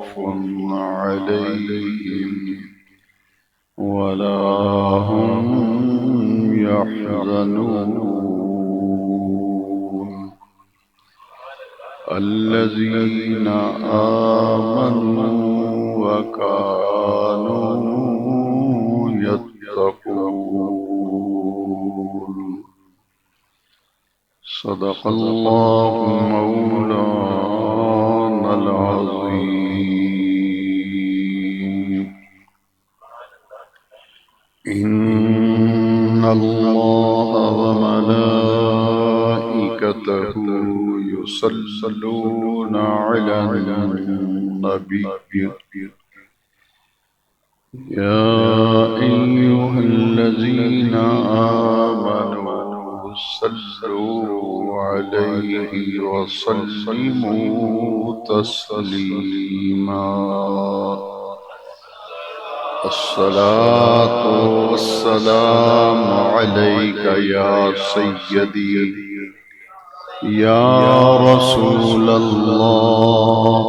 خوف عليهم ولا هم يحزنون الذين آمنوا وكانوا يتقون صدق الله مولانا العظيم إن الله وملائكته يصلون على النبي يا أيها الذين آمنوا صلوا عليه وسلموا تسليما الصلاة والسلام عليك يا سيدي يا رسول الله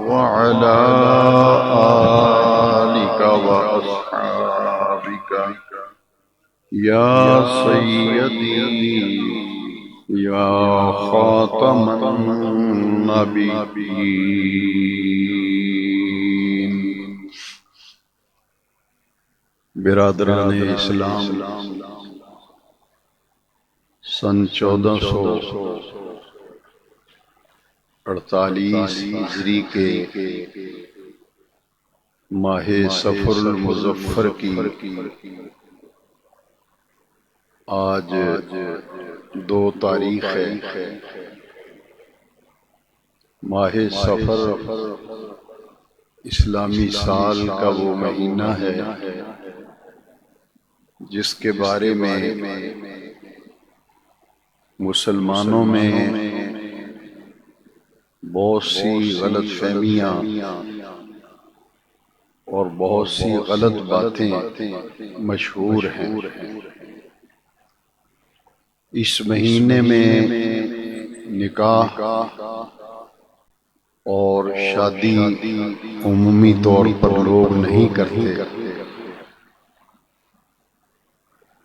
وعلى آلك وأصحابك يا سيدي يا خاتم النبيين برادران اسلام، سن 1448 ہجری کے ماہ صفر المظفر کی آج 2 تاریخ ہے۔ ماہ صفر اسلامی سال کا وہ مہینہ ہے جس کے بارے میں مسلمانوں میں بہت سی غلط فہمیاں اور بہت سی غلط باتیں مشہور ہیں۔ اس مہینے میں نکاح اور شادی عمومی طور پر لوگ نہیں کرتے۔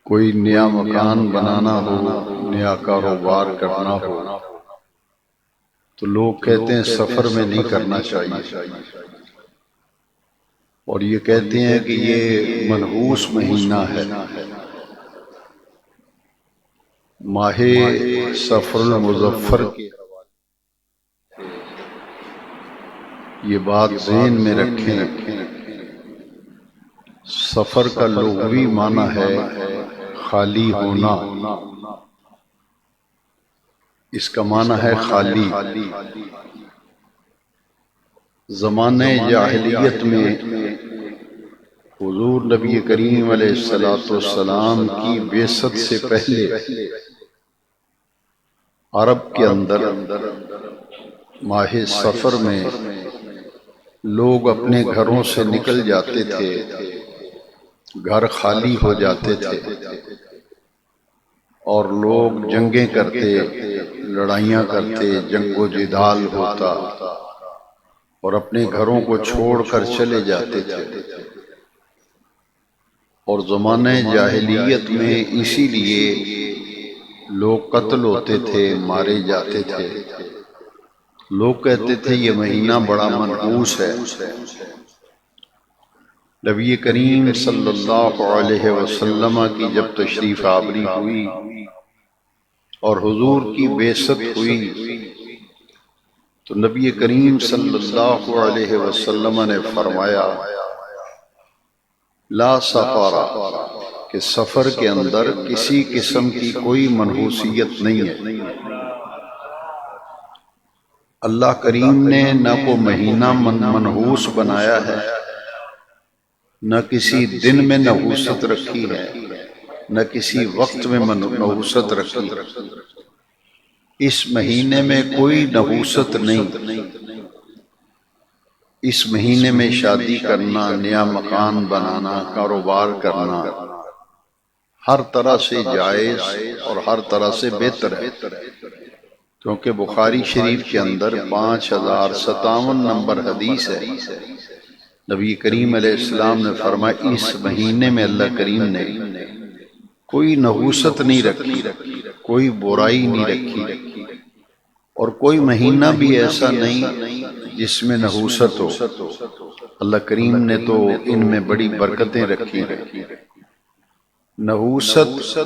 کوئی نیا مکان بنانا ہو، نیا کاروبار کرنا ہو تو لوگ کہتے ہیں سفر میں نہیں کرنا چاہیے، اور یہ کہتے ہیں کہ یہ منحوس مہینہ ہے۔ ماہ صفر المظفر کے یہ بات ذہن میں رکھیں، سفر کا لغوی معنی ہے خالی ہونا۔ اس کا معنی ہے خالی۔ زمانہ جاہلیت میں حضور نبی کریم علیہ السلام کی بعثت سے پہلے عرب کے اندر ماہ صفر میں لوگ اپنے گھروں سے نکل جاتے تھے، گھر خالی ہو جاتے تھے، اور لوگ جنگیں کرتے، لڑائیاں کرتے، جنگ و جدال ہوتا اور اپنے گھروں کو چھوڑ کر چلے جاتے تھے۔ اور زمانہ جاہلیت میں اسی لیے لوگ قتل ہوتے تھے، مارے جاتے تھے۔ لوگ کہتے تھے یہ مہینہ بڑا منحوس ہے۔ نبی کریم صلی اللہ علیہ وسلم کی جب تشریف آوری ہوئی اور حضور کی بعثت ہوئی تو نبی کریم صلی اللہ علیہ وسلم نے فرمایا لا سفر، کہ سفر کے اندر کسی قسم کی کوئی منحوسیت نہیں ہے۔ اللہ کریم نے نہ کو مہینہ منحوس بنایا ہے، نہ کسی دن میں نحوست رکھی ہے، نہ کسی وقت میں نحوست رکھی۔ اس مہینے میں کوئی نحوست نہیں۔ اس مہینے میں شادی کرنا، نیا مکان بنانا، کاروبار کرنا ہر طرح سے جائز اور ہر طرح سے بہتر ہے۔ کیونکہ بخاری شریف کے اندر 5057 نمبر حدیث ہے، نبی کریم علیہ السلام نے فرمایا اس مہینے میں اللہ کریم نے کوئی نحوست نہیں رکھی، کوئی برائی نہیں رکھی، اور کوئی مہینہ بھی ایسا نہیں جس میں نحوست ہو۔ اللہ کریم نے تو ان میں بڑی برکتیں رکھی ہیں۔ نحوست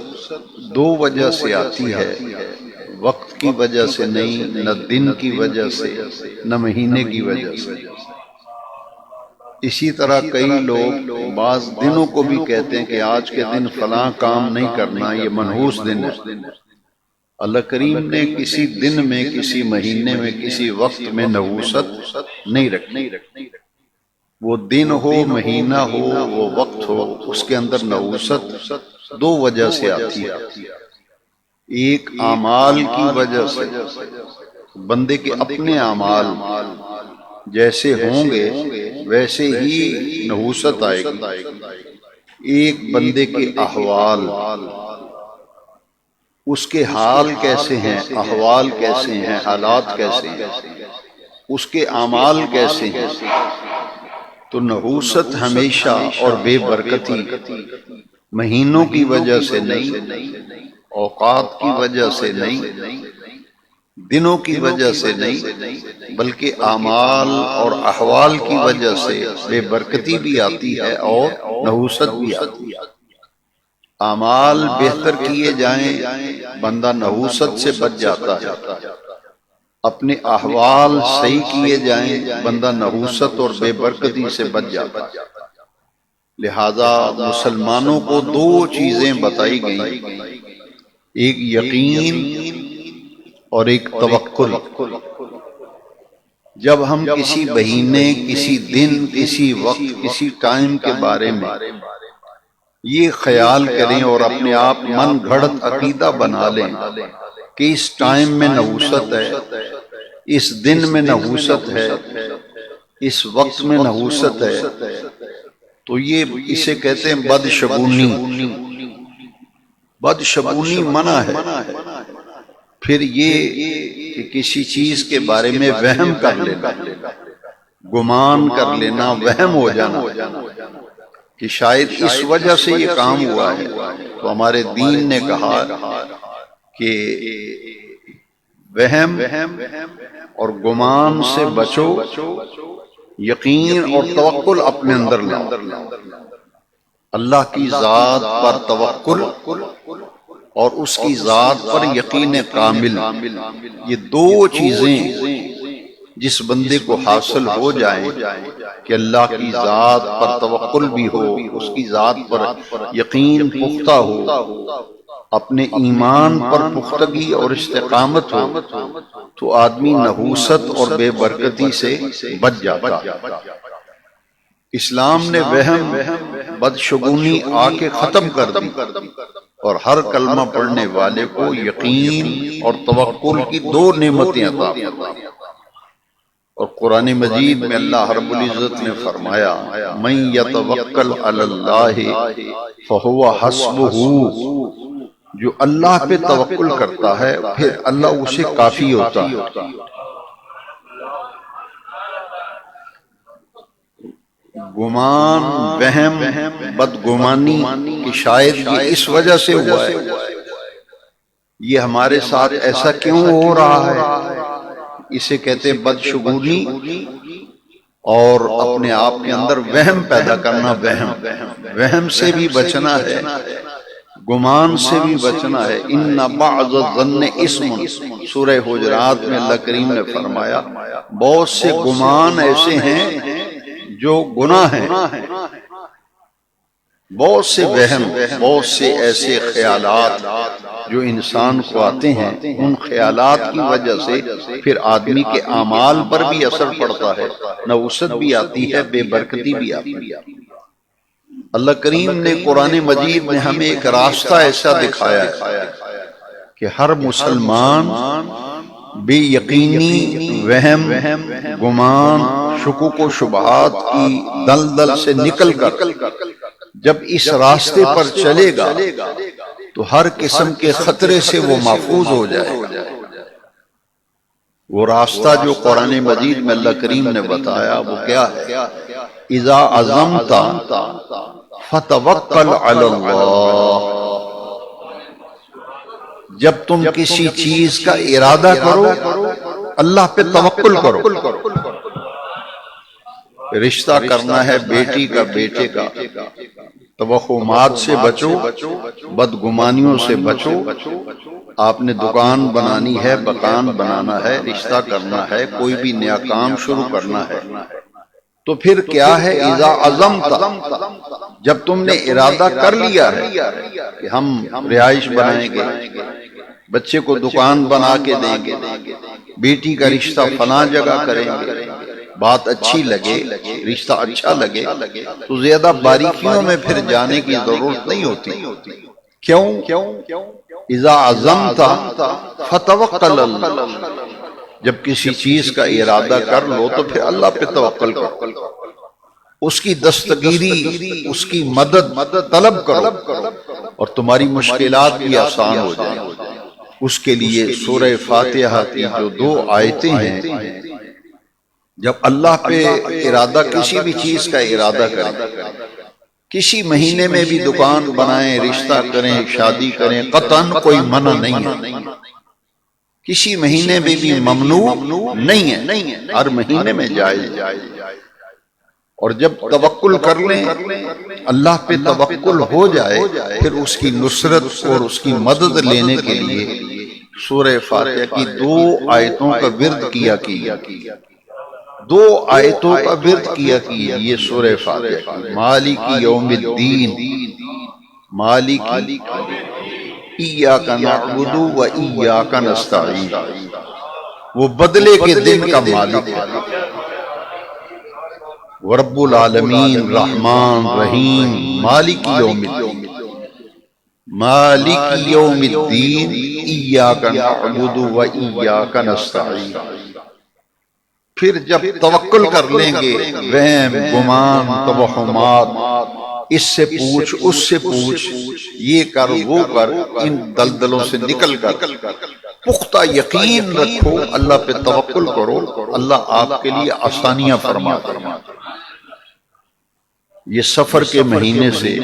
دو وجہ سے آتی ہے، وقت کی وجہ سے نہیں، نہ دن کی وجہ سے، نہ مہینے کی وجہ سے۔ اسی طرح کئی لوگ بعض دنوں کو بھی کہتے ہیں کہ آج کے دن فلاں کام نہیں کرنا، یہ منحوس دن ہے۔ اللہ کریم نے کسی دن میں، کسی مہینے میں، کسی وقت میں نحوست نہیں رکھی۔ وہ دن ہو، مہینہ ہو، وہ وقت ہو، اس کے اندر نحوست دو وجہ سے آتی ہے۔ ایک اعمال کی وجہ سے، بندے کے اپنے اعمال جیسے ہوں گے ویسے ہی نحوست آئے گی۔ ایک بندے کے احوال، اس کے حال کیسے ہیں، احوال کیسے ہیں، حالات کیسے ہیں، اس کے اعمال کیسے ہیں۔ تو نحوست ہمیشہ اور بے برکتی مہینوں کی وجہ سے نہیں، اوقات کی وجہ سے نہیں، دنوں کی وجہ سے نہیں، بلکہ اعمال اور احوال کی وجہ سے بے برکتی بھی آتی ہے اور نحوست بھی آتی ہے۔ اعمال بہتر کیے جائیں، بندہ نحوست سے بچ جاتا ہے۔ اپنے احوال صحیح کیے جائیں، بندہ نحوست اور بے برکتی سے بچ جاتا ہے۔ لہذا مسلمانوں کو دو چیزیں بتائی گئیں، ایک یقین اور ایک توکل۔ جب ہم کسی مہینے، کسی دن، کسی وقت، کسی ٹائم کے بارے میں یہ خیال کریں اور اپنے آپ من گھڑت عقیدہ بنا لیں کہ اس ٹائم میں نحوست ہے، اس دن میں نحوست ہے، اس وقت میں نحوست ہے، تو یہ اسے کہتے ہیں بدشگونی۔ بدشگونی منع ہے۔ پھر یہ کہ کسی چیز کے بارے میں وہم کر لینا، گمان کر لینا، وہم ہو جانا کہ شاید اس وجہ سے یہ کام ہوا ہے، تو ہمارے دین نے کہا کہ وہم اور گمان سے بچو، یقین اور توکل اپنے اندر لاؤ۔ اللہ کی ذات پر توکل اور اس کی ذات پر یقین کامل، یہ دو چیزیں جس بندے کو حاصل ہو جائیں کہ اللہ کی ذات پر توکل بھی ہو، اس کی ذات پر یقین پختہ ہو، اپنے ایمان پر پختگی اور استقامت ہو، تو آدمی نحوست اور بے برکتی سے بچ جاتا ہے۔ اسلام نے وہم، بدشگونی آ کے ختم کر دی اور ہر کلمہ پڑھنے والے کو یقین اور توکل کی دو نعمتیں عطا فرمائی۔ اور قرآن مجید میں اللہ رب العزت نے فرمایا من یتوکل علی اللہ فہو حسبہ، جو اللہ پہ توکل کرتا ہے پھر اللہ اسے کافی ہوتا ہے۔ گمان، وہم، بدگمانی کہ شاید یہ اس وجہ سے ہوا ہے، یہ ہمارے ساتھ ایسا کیوں ہو رہا ہے، اسے کہتے ہیں بدشگونی، اور اپنے آپ کے اندر وہم پیدا کرنا۔ وہم سے بھی بچنا ہے، گمان سے بھی بچنا ہے۔ ان بعض الظن اسم، سورہ حجرات میں اللہ کریم نے فرمایا بہت سے گمان ایسے ہیں جو گناہ ہیں، بہت سے وہم، بہت سے ایسے خیالات جو انسان کو آتے ہیں، ان خیالات کی وجہ سے پھر آدمی کے اعمال پر بھی اثر پڑتا ہے، نحوست بھی آتی ہے، بے برکتی بھی آتی ہے۔ اللہ کریم نے قرآن مجید میں ہمیں ایک راستہ ایسا دکھایا ہے کہ ہر مسلمان بے یقینی، وہم، گمان، شکوک و شبہات کی دلدل سے نکل کر جب اس راستے پر چلے گا تو ہر قسم کے خطرے سے وہ محفوظ ہو جائے گا۔ وہ راستہ جو قرآن مجید میں اللہ کریم نے بتایا وہ کیا ہے؟ اذا عزمت فتوکل علی اللہ، جب تم کسی چیز کا ارادہ کرو اللہ پہ توکل کرو۔ رشتہ کرنا ہے بیٹی کا بیٹے کا، توہمات سے بچو، بدگمانیوں سے بچو۔ آپ نے دکان بنانی ہے، مکان بنانا ہے، رشتہ کرنا ہے، کوئی بھی نیا کام شروع کرنا ہے، تو پھر کیا ہے؟ اذا عزمت، جب تم نے ارادہ کر لیا ہے کہ ہم رہائش بنائیں گے، بچے کو دکان بنا کے دیں گے، بیٹی کا رشتہ فلاں جگہ کریں گے، بات اچھی لگے، رشتہ اچھا لگے تو زیادہ باریکیوں میں پھر جانے کی ضرورت نہیں ہوتی۔ کیوں؟ اذا عزمت فتوکل اللہ، جب کسی چیز کا ارادہ کر لو تو پھر اللہ پہ توکل کرو، اس کی دستگیری، اس کی مدد طلب کرو اور تمہاری مشکلات بھی آسان ہو جائیں۔ اس کے لیے سورہ فاتحہ کی جو 2 آیتیں ہیں، جب اللہ پہ ارادہ، کسی بھی چیز کا ارادہ کریں، کسی مہینے میں بھی دکان بنائیں، رشتہ کریں، شادی کریں، قطعاً کوئی منع نہیں ہے، کسی مہینے میں بھی ممنوع نہیں ہے، ہر مہینے میں جائز۔ اور جب توکل کر لیں، اللہ پہ توکل ہو جائے، پھر اس کی نصرت اور اس کی مدد لینے کے لیے سورہ فاتحہ کی 2 آیتوں کا ورد کیا کیجیے، 2 آیتوں کا ورد کیا کیجیے۔ یہ سورہ فاتحہ کی مالک یوم الدین، مالک ایاک نعبد و ایاک نستعین، وہ بدلے کے دن کا مالک ہے، ورب العالمین، رحمان رحیم، مالک یوم الدین، مالک یوم الدین، ایاک نعبد و ایاک نستعین۔ پھر جب توکل کر لیں گے، وہم، گمان، توہمات، اس سے پوچھ، اس سے پوچھ، یہ کر، وہ کر، ان دلدلوں سے نکل کر پختہ یقین رکھو، اللہ پہ توکل کرو، اللہ آپ کے لیے آسانیاں فرماتا ہے۔ یہ سفر کے مہینے سے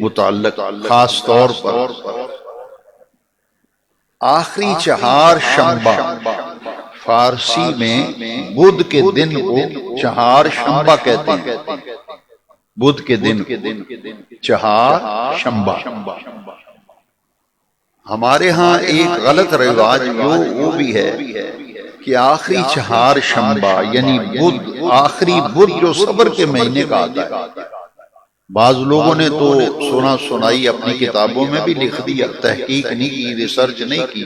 متعلق خاص طور پر آخری چہار شنبہ، فارسی میں بدھ کے دن کو چہار شنبہ کہتے ہیں، بدھ کے دن چہار شنبہ۔ ہمارے ہاں ایک غلط رواج وہ بھی ہے کہ آخری چہار شنبہ یعنی بدھ، آخری بدھ جو صبر کے مہینے کا آتا ہے۔ بعض لوگوں نے تو سنا سنائی اپنی کتابوں میں بھی لکھ دیا، تحقیق نہیں کی، ریسرچ نہیں کی،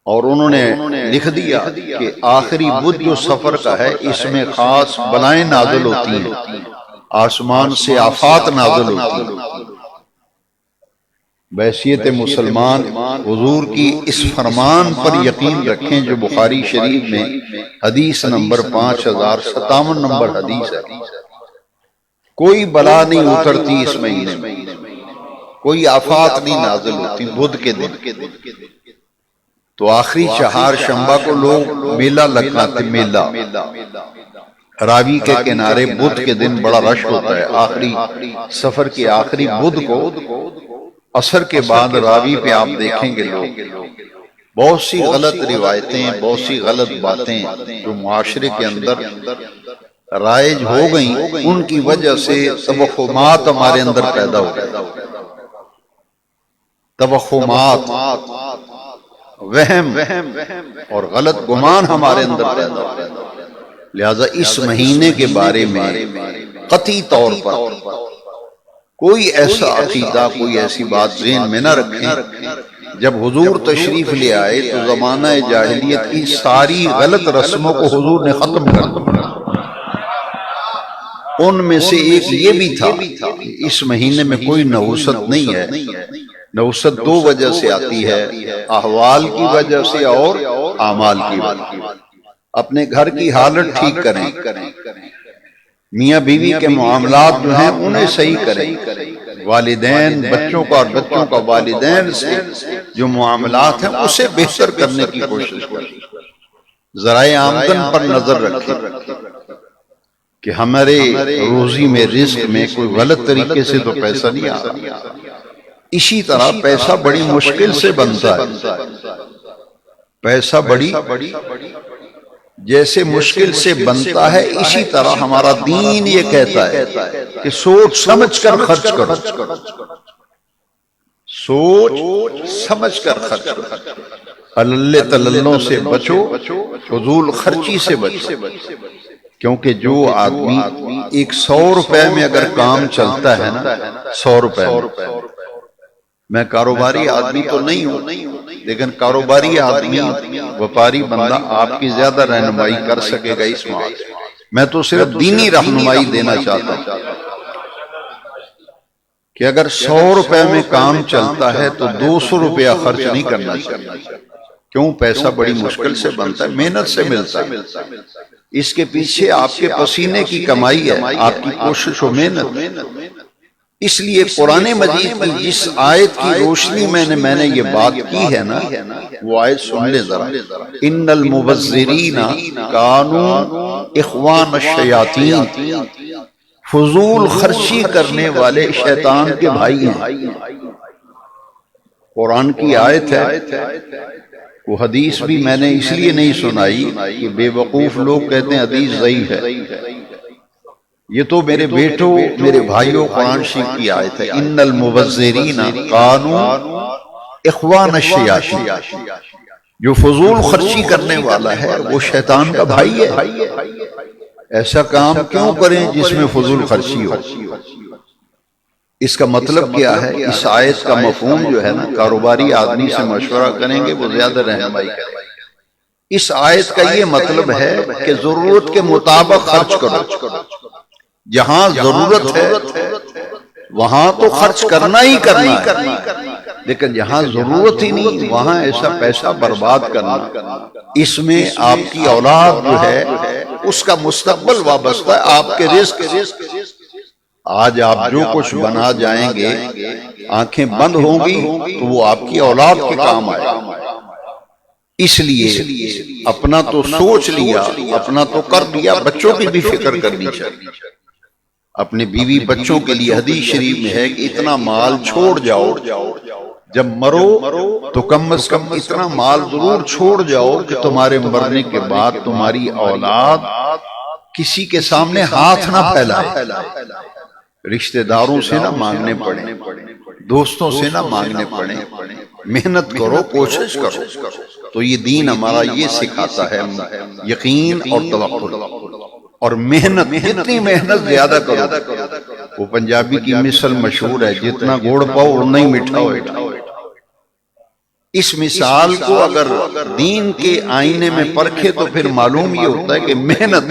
اور انہوں نے لکھ دیا کہ آخری بدھ جو سفر کا ہے، اس میں خاص بلائیں نازل ہوتی ہیں، آسمان سے آفات نازل ہوتی ہیں۔ بحیثیت مسلمان حضور کی اس فرمان پر یقین رکھیں جو بخاری شریف میں حدیث نمبر 5057 نمبر حدیث ہے، کوئی بلا نہیں اترتی اس مہینے میں، کوئی آفات نہیں نازل ہوتی بدھ کے دن۔ تو آخری چہار شنبہ کو لوگ میلہ لگاتے، میلہ راوی کے کنارے بدھ کے دن بڑا رش ہوتا ہے۔ آخری سفر کی آخری بدھ کو عصر کے بعد راوی پہ آپ دیکھیں گے لوگ بہت سی غلط روایتیں، بہت سی غلط باتیں جو معاشرے کے اندر رائج ہو گئیں، ان کی وجہ سے توہمات ہمارے اندر پیدا ہو گئے، توہمات، وہم اور غلط گمان ہمارے اندر پیدا ہو گئے۔ لہذا اس مہینے کے بارے میں قطعی طور پر کوئی ایسا عقیدہ، کوئی ایسی بات ذہن میں نہ رکھیں۔ جب حضور تشریف لے آئے تو زمانہ جاہلیت کی ساری غلط رسموں کو حضور نے ختم کر دیا۔ ان میں سے ایک یہ بھی تھا کہ اس مہینے میں کوئی نحوست نہیں ہے۔ نحوست 2 وجہ سے آتی ہے، احوال کی وجہ سے اور اعمال کی وجہ سے۔ اپنے گھر کی حالت ٹھیک کریں، میاں بیوی کے معاملات جو ہیں انہیں صحیح کریں، والدین بچوں کا اور بچوں کا والدین سے جو معاملات ہیں اسے بہتر کرنے کی کوشش کریں. ذرائع آمدن پر نظر رکھیں کہ ہمارے روزی میں رزق میں کوئی غلط طریقے سے تو پیسہ نہیں آ رہا. اسی طرح پیسہ بڑی مشکل سے بنتا ہے. پیسا بڑی جیسے مشکل سے بنتا ہے اسی طرح ہمارا دین یہ کہتا ہے کہ سوچ سمجھ کر خرچ کرو. سوچ سمجھ کر خرچ کرو. اللہ تللوں سے بچو, فضول خرچی سے بچو. کیونکہ جو آدمی 100 روپے میں اگر کام چلتا ہے نا, 100 روپے میں کاروباری آدمی تو نہیں ہوں, لیکن کاروباری آدمی وپاری بندہ آپ کی زیادہ رہنمائی کر سکے گا اس معاملے میں تو صرف دینی رہنمائی دینا چاہتا ہوں کہ اگر 100 روپے میں کام چلتا ہے تو 200 روپیہ خرچ نہیں کرنا چاہیے. کیوں؟ پیسہ بڑی مشکل سے بنتا ہے, محنت سے ملتا ہے. اس کے پیچھے آپ کے پسینے کی کمائی ہے, آپ کی کوشش و محنت. اس لیے قرآن مجید کی جس آیت کی روشنی میں نے یہ بات کی ہے نا, وہ آیت سن لے ذرا. ان المبذرین کانوا اخوان الشیاطین, فضول خرچی کرنے والے شیطان کے بھائی ہیں. قرآن کی آیت ہے. وہ حدیث بھی میں نے اس لیے نہیں سنائی کہ بے وقوف لوگ کہتے ہیں حدیث ضعیف ہے. یہ تو میرے بیٹوں میرے بھائیوں قرآن شریف کی آیت ہے. ان المبذرین کانوا اخوان الشیاطین, جو فضول خرچی کرنے والا ہے وہ شیطان کا بھائی ہے. ایسا کام کیوں کریں جس میں فضول خرچی ہو؟ اس کا مطلب کیا ہے؟ اس آیت کا مفہوم جو ہے نا, کاروباری آدمی سے مشورہ کریں گے وہ زیادہ رہنمائی کریں گے. اس آیت کا یہ مطلب ہے کہ ضرورت کے مطابق خرچ کرو. جہاں ضرورت ہے وہاں تو خرچ کرنا ہی کرنا ہے, لیکن جہاں ضرورت ہی نہیں وہاں ایسا پیسہ برباد کرنا, اس میں آپ کی اولاد جو ہے اس کا مستقبل وابستہ ہے آپ کے رزق. آج آپ جو کچھ بنا جائیں گے آنکھیں بند ہوں گی تو وہ آپ کی اولاد کے کام آئے. اس لیے اپنا تو سوچ لیا, اپنا تو کر لیا, بچوں کی بھی فکر کرنی چاہیے. اپنے بیوی بچوں کے لیے حدیث شریف میں ہے کہ اتنا مال چھوڑ جاؤ, جب مرو تو کم از کم اتنا مال ضرور چھوڑ جاؤ کہ تمہارے مرنے کے بعد تمہاری اولاد کسی کے سامنے ہاتھ نہ پھیلائے, رشتہ داروں سے نہ مانگنے پڑے, دوستوں سے نہ مانگنے پڑے. محنت کرو, کوشش کرو. تو یہ دین ہمارا یہ سکھاتا ہے یقین اور توکل اور محنت. جتنی محنت زیادہ کرو. وہ پنجابی کی مثل مشہور ہے, جتنا گوڑ پاؤ اتنا ہی میٹھا ہو. اس مثال کو اگر دین کے آئینے میں پرکھے تو پھر معلوم یہ ہوتا ہے کہ محنت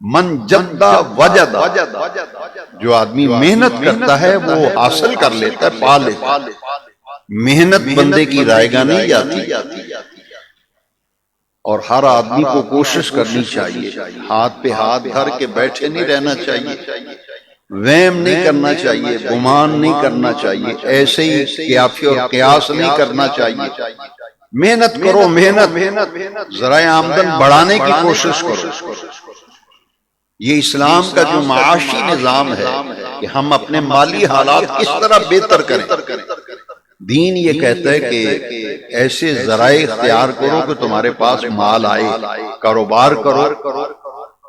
من جدہ وجدہ, جو آدمی محنت کرتا ہے وہ حاصل کر لیتا ہے, پا لیتا ہے. محنت بندے کی رائے گاہ نہیں جاتی. اور ہر آدمی کو کوشش کرنی چاہیے, ہاتھ پہ ہاتھ دھر کے بیٹھے نہیں رہنا چاہیے, وہم نہیں کرنا چاہیے, گمان نہیں کرنا چاہیے, ایسے ہی قیافی اور قیاس نہیں کرنا چاہیے. محنت کرو, محنت ذرائع آمدن بڑھانے کی کوشش کرو. یہ اسلام کا جو معاشی نظام ہے کہ ہم اپنے مالی حالات کس طرح بہتر کریں. دین یہ کہتا ہے کہ ایسے ذرائع اختیار کرو کہ تمہارے پاس مال آئے. کاروبار کرو,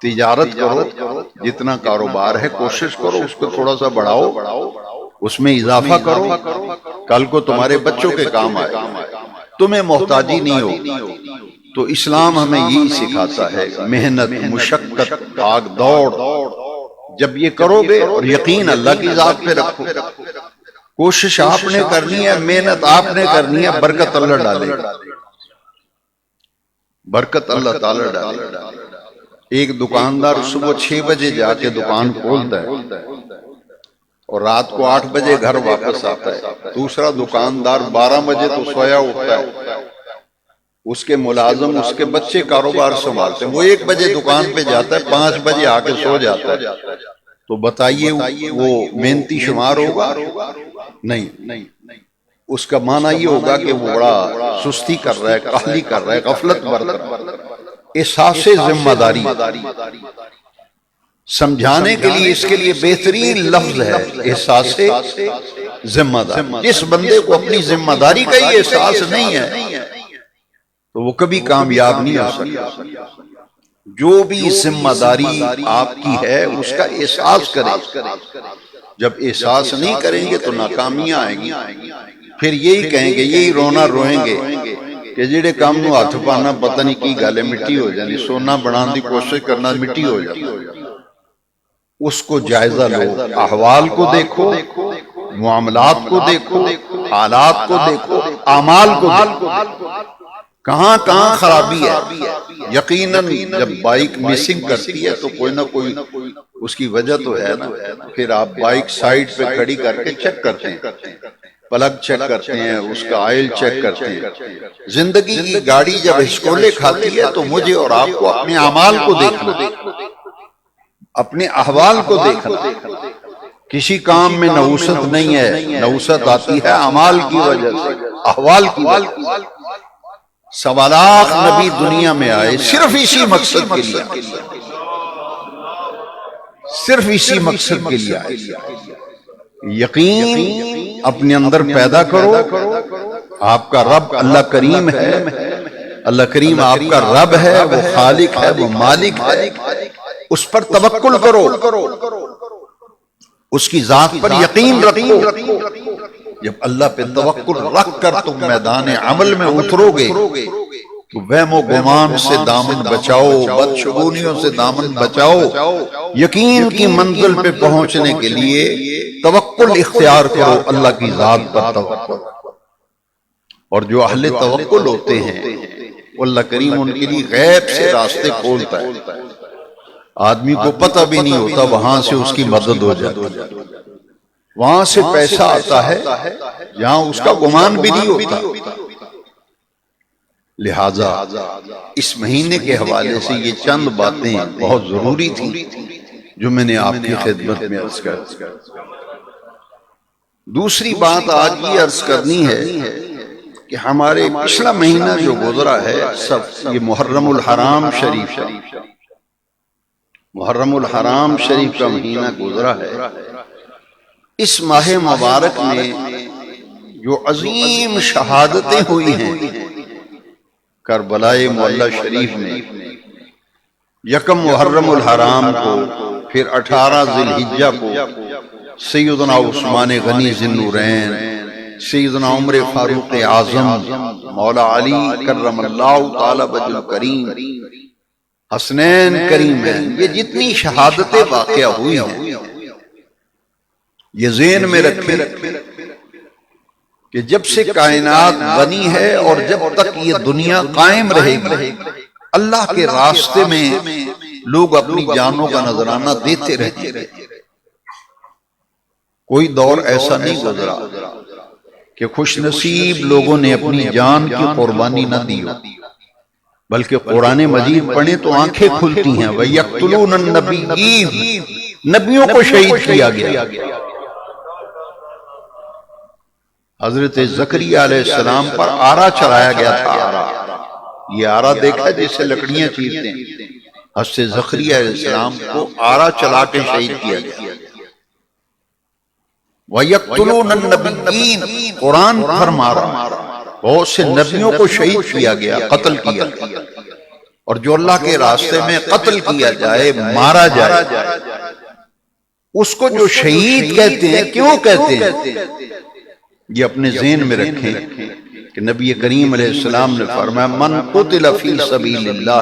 تجارت کرو, جتنا کاروبار ہے کوشش کرو اس کو تھوڑا سا بڑھاؤ, اس میں اضافہ کرو, کل کو تمہارے بچوں کے کام آئے, تمہیں محتاجی نہیں ہو. تو اسلام ہمیں یہی سکھاتا ہے, محنت, مشقت, بھاگ دوڑ. جب یہ کرو گے اور یقین اللہ کی ذات پہ رکھو, کوشش آپ نے کرنی ہے, محنت آپ نے کرنی ہے, برکت اللہ ڈالے گا, برکت اللہ تعالی ڈالے گا. ایک دکاندار صبح 6 بجے جا کے دکان کھولتا ہے اور رات کو 8 بجے گھر واپس آتا ہے. دوسرا دکاندار 12 بجے تو سویا اٹھتا ہے, اس کے ملازم اس کے بچے کاروبار سنبھالتے ہیں, وہ 1 بجے دکان پہ جاتا ہے, 5 بجے آ کے سو جاتا ہے. تو بتائیے وہ محنتی شمار ہوگا؟ نہیں، اس کا معنی یہ ہوگا کہ وہ بڑا سستی کر رہا ہے، کاہلی کر رہا ہے، غفلت برت رہا ہے۔ احساس ذمہ داری سمجھانے کے لیے اس کے لیے بہترین لفظ ہے احساس ذمہ داری۔ جس بندے کو اپنی ذمہ داری کا ہی احساس نہیں ہے تو وہ کبھی کامیاب نہیں ہو سکتا۔ جو بھی ذمہ داری آپ کی ہے اس کا احساس کریں۔ جب احساس نہیں کریں گے تو ناکامیاں آئیں گی، پھر یہی کہیں گے، یہی رونا روئیں گے کہ جڑے کام نو ہاتھ پانا پتہ نہیں کی گل ہے، مٹی ہو جانی، سونا بنان دی کوشش کرنا مٹی ہو جاتی۔ اس کو جائزہ لو، احوال کو دیکھو، معاملات کو دیکھو، حالات کو دیکھو، اعمال کو دیکھو، کہاں کہاں خرابی ہے۔ یقیناً جب بائک مسنگ کرتی ہے تو کوئی نہ کوئی اس کی وجہ تو ہے نا، پھر آپ بائک سائیڈ پہ کھڑی کر کے چیک کرتے ہیں، پلگ چیک کرتے ہیں، اس کا آئل چیک کرتے ہیں۔ زندگی کی گاڑی جب ہچکولے کھاتی ہے تو مجھے اور آپ کو اپنے اعمال کو دیکھنا، اپنے احوال کو دیکھنا۔ کسی کام میں نحوست نہیں ہے، نحوست آتی ہے اعمال کی وجہ سے، احوال کی وجہ سے۔ 1.25 لاکھ نبی دنیا میں آئے صرف اسی مقصد کے لیے، صرف اسی مقصد کے لیے آئے۔ یقین اپنے اندر پیدا کرو، آپ کا رب اللہ کریم ہے، اللہ کریم آپ کا رب ہے، وہ خالق ہے، وہ مالک ہے، اس پر توکل کرو، اس کی ذات پر یقین رکھو۔ جب اللہ پہ توکل رکھ کر تم میدان عمل میں اترو گے تو وہم و گمان سے دامن بچاؤ، بدشگونیوں سے دامن بچاؤ۔ یقین کی منزل پہ پہنچنے کے لیے توکل اختیار کرو، اللہ کی ذات پر توکل۔ اور جو اہل توکل ہوتے ہیں اللہ کریم ان کے لیے غیب سے راستے کھولتا ہے، آدمی کو پتہ بھی نہیں ہوتا، وہاں سے اس کی مدد ہو جاتی ہے، وہاں سے پیسہ آتا ہے جہاں اس کا گمان بھی نہیں ہوتا۔ لہذا اس مہینے کے حوالے سے یہ چند باتیں بہت ضروری تھیں جو میں نے آپ کی خدمت میں عرض کر دی۔ دوسری بات آج یہ عرض کرنی ہے کہ ہمارے پچھلا مہینہ جو گزرا ہے سب یہ محرم الحرام شریف، محرم الحرام شریف کا مہینہ گزرا ہے۔ اس ماہ مبارک میں جو عظیم شہادتیں ہوئی ہیں، کربلائے معلی شریف میں 1 محرم الحرام کو، پھر 18 ذی الحجہ کو سیدنا عثمان غنی ذی النورین، سیدنا عمر فاروق اعظم، مولا علی کرم اللہ تعالی وجہ الکریم، حسنین کریمین، یہ جتنی شہادتیں واقعہ ہوئی ہیں یہ ذہن میں رکھیں کہ جب سے کائنات بنی ہے اور جب تک یہ دنیا قائم رہے گی اللہ کے راستے میں لوگ اپنی جانوں کا نذرانہ دیتے رہتے ہیں۔ کوئی دور ایسا نہیں گزرا کہ خوش نصیب لوگوں نے اپنی جان کی قربانی نہ دی ہو، بلکہ قرآن مجید پڑھیں تو آنکھیں کھلتی ہیں۔ وَيَقْتُلُونَ النَّبِيِّينَ، نبیوں کو شہید کیا گیا۔ حضرت زکریہ علیہ السلام پر آرا چلایا گیا تھا، آرا، یہ آرا دیکھا جیسے لکڑیاں چیرتے ہیں، حضرت زکریہ علیہ السلام کو آرا چلا کے شہید کیا گیا۔ وَيَقْتُلُونَ النَّبِيِّينَ، قرآن فرما رہا، بہت سے نبیوں کو شہید کیا گیا، قتل کیا گیا، اور جو اللہ کے راستے میں قتل کیا جائے، مارا جائے، اس کو جو شہید کہتے ہیں، کیوں کہتے ہیں؟ یہ اپنے ذہن میں رکھیں کہ نبی کریم علیہ السلام نے فرمایا من قتل فی سبیل اللہ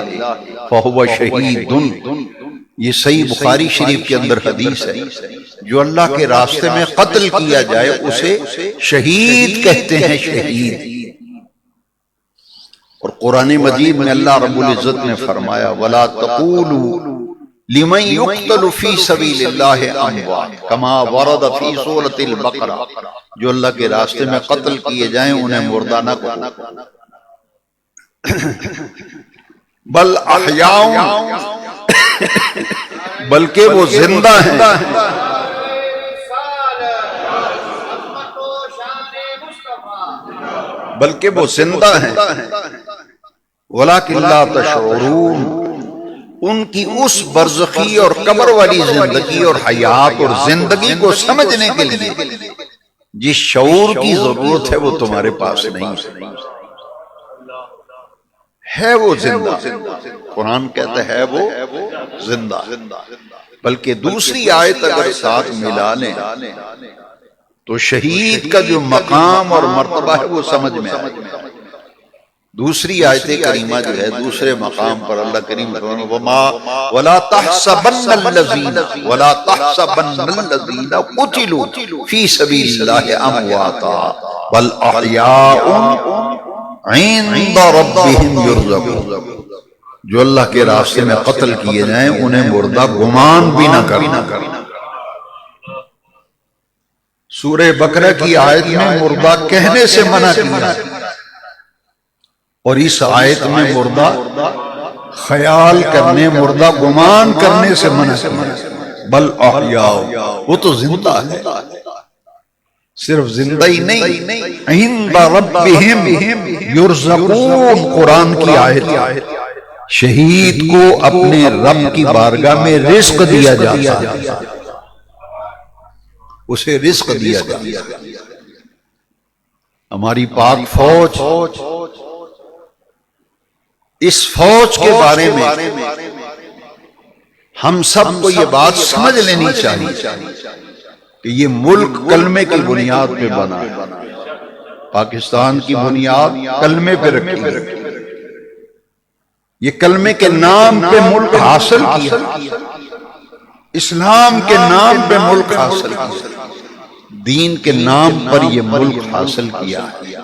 فہو شہید۔ یہ صحیح بخاری شریف کے اندر حدیث ہے، جو اللہ کے راستے میں قتل کیا جائے اسے شہید کہتے ہیں، شہید۔ اور قرآن مجید میں اللہ رب العزت نے فرمایا وَلَا تَقُولُوا لِمَنْ يُقْتَلُ فِي سَبِيلِ اللَّهِ أَمْوَاتٌ كَمَا وَرَدَ فِي سُورَةِ الْبَقَرَةِ، جو اللہ کے راستے میں قتل کیے جائیں انہیں مردہ نہ کہو، بل احیاء بلکہ وہ زندہ ہیں. بلکہ وہ زندہ ہیں. وَلَٰكِن لَا تَشْعُرُونَ. ان کی اس برزخی اور قبر والی زندگی اور حیات اور زندگی کو سمجھنے کے لیے جس شعور کی ضرورت ہے وہ تمہارے پاس نہیں ہے. وہ زندہ. قرآن کہتا ہے وہ زندہ. بلکہ دوسری آیت اگر ساتھ ملا لیں تو شہید کا جو مقام اور مرتبہ ہے وہ سمجھ میں آئے. دوسری آیت کریمہ جو ہے دوسرے مقام پر اللہ کریم وَلَا تَحْسَبَنَّ الَّذِينَ قُتِلُوا فِي سَبِيلِ اللَّهِ أَمْوَاتًا بَلْ أَحْيَاءٌ عِندَ رَبِّهِمْ يُرْزَقُونَ. جو اللہ کے راستے میں قتل کیے جائیں انہیں مردہ گمان بھی نہ کرنا. سورہ بقرہ کی آیت میں مردہ کہنے سے منع کیا اور اس آیت میں مردہ خیال کرنے مردہ گمان کرنے سے منع کیا. بل احیاء. وہ تو زندہ ہے. صرف زندہ ہی نہیں عند ربہم یرزقون. قرآن کی آیت. شہید کو اپنے رب کی بارگاہ میں رزق دیا جاتا ہے. اسے رزق دیا جاتا ہے. ہماری پاک فوج اس فوج کے بارے میں ہم سب کو یہ بات سمجھ لینی چاہیے کہ یہ ملک کلمے کی بنیاد پہ بنا ہے. پاکستان کی بنیاد کلمے پہ رکھی ہے. یہ کلمے کے نام پہ ملک حاصل کیا. اسلام کے نام پہ ملک حاصل کیا. دین کے نام پر یہ ملک حاصل کیا ہے.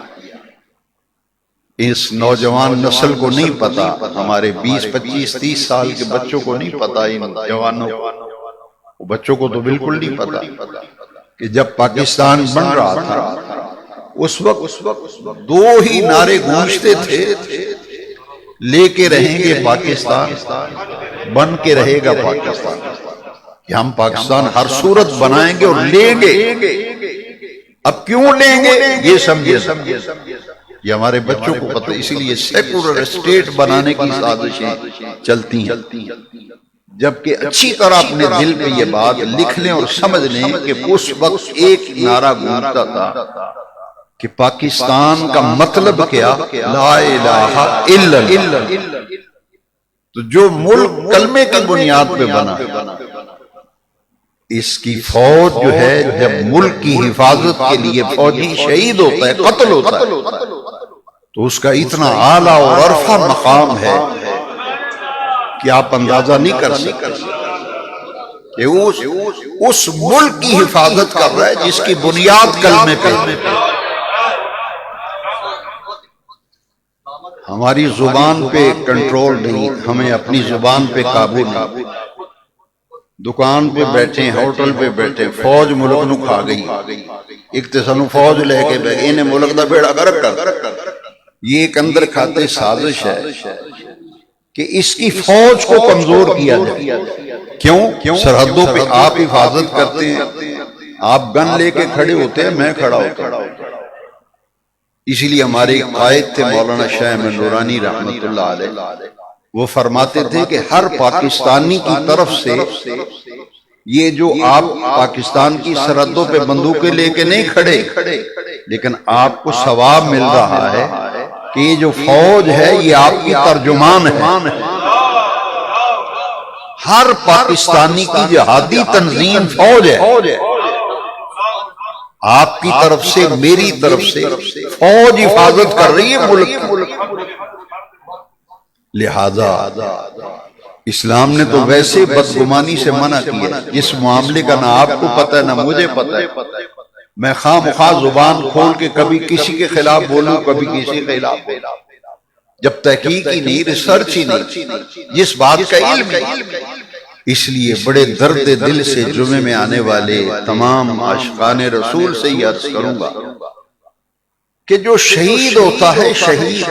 اس نوجوان نسل کو نہیں پتا, ہمارے 20 25 30 سال کے بچوں کو نہیں پتا, ان جوانوں کو بچوں کو تو بالکل نہیں پتا کہ جب پاکستان بن رہا تھا اس وقت دو ہی نعرے گونجتے تھے, لے کے رہیں گے پاکستان, بن کے رہے گا پاکستان. کہ ہم پاکستان ہر صورت بنائیں گے اور لیں گے. اب کیوں لیں گے یہ سمجھے. یہ ہمارے بچوں کو پتہ, اسی لیے سیکولر اسٹیٹ بنانے کی سازشیں چلتی ہیں. جبکہ اچھی طرح اپنے دل پہ یہ بات لکھ لیں اور سمجھ لیں کہ اس وقت ایک نعرہ گونجتا تھا کہ پاکستان کا مطلب کیا, لا الہ الا اللہ. تو جو ملک کلمے کی بنیاد پہ بنا, اس کی فوج جو ہے جب ملک کی حفاظت کے لیے فوجی شہید ہوتا ہے, قتل ہوتا ہے, تو اس کا اتنا اعلیٰ اور عرفہ مقام ہے کہ آپ اندازہ نہیں کر سکتے کہ اس ملک کی حفاظت کر رہا ہے جس کی بنیاد کلمے پہ. ہماری زبان پہ کنٹرول نہیں, ہمیں اپنی زبان پہ قابو نہیں. دکان پہ بیٹھے, ہوٹل پہ بیٹھے, فوج ملک نو کھا گئی, ایک تے سانو فوج لے کے بیٹھے, انہیں ملک دا بیڑا غرق کر. یہ ایک اندر کھاتے سازش ہے کہ اس کی فوج کو کمزور کیا جائے. کیوں؟ سرحدوں پہ آپ حفاظت کرتے ہیں, آپ گن لے کے کھڑے ہوتے ہیں, میں کھڑا ہوتا ہوں. اسی لیے ہمارے قائد تھے مولانا شاہ احمد نورانی رحمت اللہ علیہ, وہ فرماتے تھے کہ ہر پاکستانی کی طرف سے یہ جو آپ پاکستان کی سرحدوں پہ بندوقیں لے کے نہیں کھڑے, لیکن آپ کو ثواب مل رہا ہے کہ یہ جو فوج ہے یہ آپ کی ترجمان ہے. ہر پاکستانی کی جہادی تنظیم فوج ہے. آپ کی طرف سے, میری طرف سے فوج حفاظت کر رہی ہے ملک کی. لہذا اسلام نے تو ویسے بدگمانی سے منع کیا, جس معاملے کا نہ آپ کو پتہ ہے نہ مجھے پتہ ہے. میں خواہ مخواہ زبان کھول کے کبھی کسی کے خلاف بولوں, کبھی کسی کے خلاف بولوں, جب تحقیق ہی نہیں, ریسرچ ہی نہیں, جس بات کا علم ہے. اس لیے بڑے درد دل سے جمعے میں آنے والے تمام عاشقان رسول سے یہ عرض کروں گا کہ جو شہید ہوتا ہے, شہید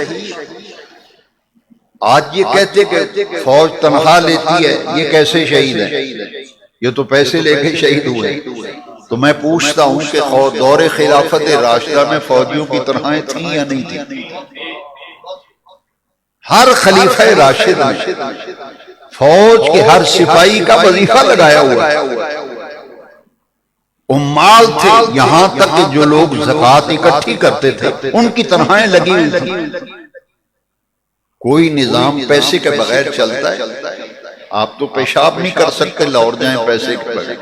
آج یہ کہتے کہ فوج تنہا لیتی ہے، یہ کیسے شہید ہے؟ یہ تو پیسے لے کے شہید ہوئے۔ تو میں پوچھتا ہوں کہ دور خلافت راشدہ میں فوجیوں کی تنہائیں تھیں یا نہیں تھیں؟ ہر خلیفہ راشد نے فوج کے ہر سپاہی کا وظیفہ لگایا ہوا ہے۔ عمال تھے، یہاں تک کہ جو لوگ زکوٰۃ اکٹھی کرتے تھے ان کی تنہائیں لگی ہوئی تھی۔ کوئی نظام پیسے کے بغیر چلتا ہے؟ آپ تو پیشاب نہیں کر سکتے لوٹ جائیں پیسے کے بغیر۔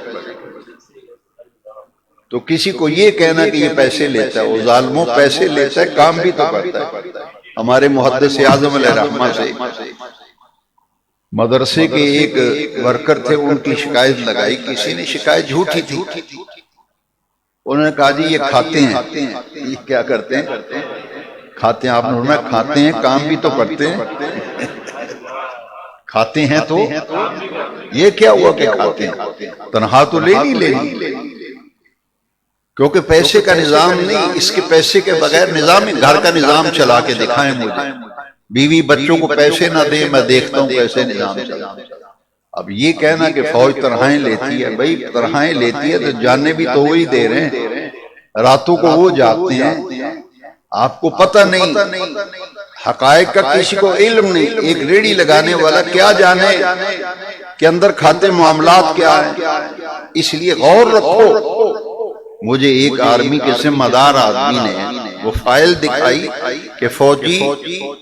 تو کسی کو یہ کہنا کہ یہ پیسے لیتا ہے، وہ ظالموں پیسے لیتا ہے، کام بھی تو کرتا ہے۔ ہمارے محدث اعظم علیہ رحمہ سے مدرسے کے ایک ورکر تھے، ان کی شکایت لگائی، کسی نے شکایت جھوٹی تھی، انہوں نے کہا جی یہ کھاتے ہیں۔ یہ کیا کرتے ہیں؟ کھاتے ہیں۔ آپ نے فرمایا کھاتے ہیں، کام بھی تو کرتے ہیں۔ کھاتے ہیں تو یہ کیا ہوا کہ کھاتے ہیں؟ تنہا تو لے نہیں لے، کیونکہ پیسے کا نظام نہیں، اس کے پیسے کے بغیر نظام ہی، گھر کا نظام چلا کے دکھائیں مجھے، بیوی بچوں کو پیسے نہ دیں، میں دیکھتا ہوں کیسے نظام چلا۔ اب یہ کہنا کہ فوج تنہائیں لیتی ہے، بھائی تنہائیں لیتی ہے تو جانے بھی تو وہی دے رہے ہیں، راتوں کو وہ جاگتے ہیں، آپ کو پتہ نہیں، حقائق کا کسی کو علم نہیں۔ ایک ریڑھی لگانے والا کیا جانے کہ اندر کھاتے معاملات کیا ہیں؟ اس لیے غور رکھو۔ مجھے ایک آرمی کے ذمہ دار آدمی نے وہ فائل دکھائی کہ فوجی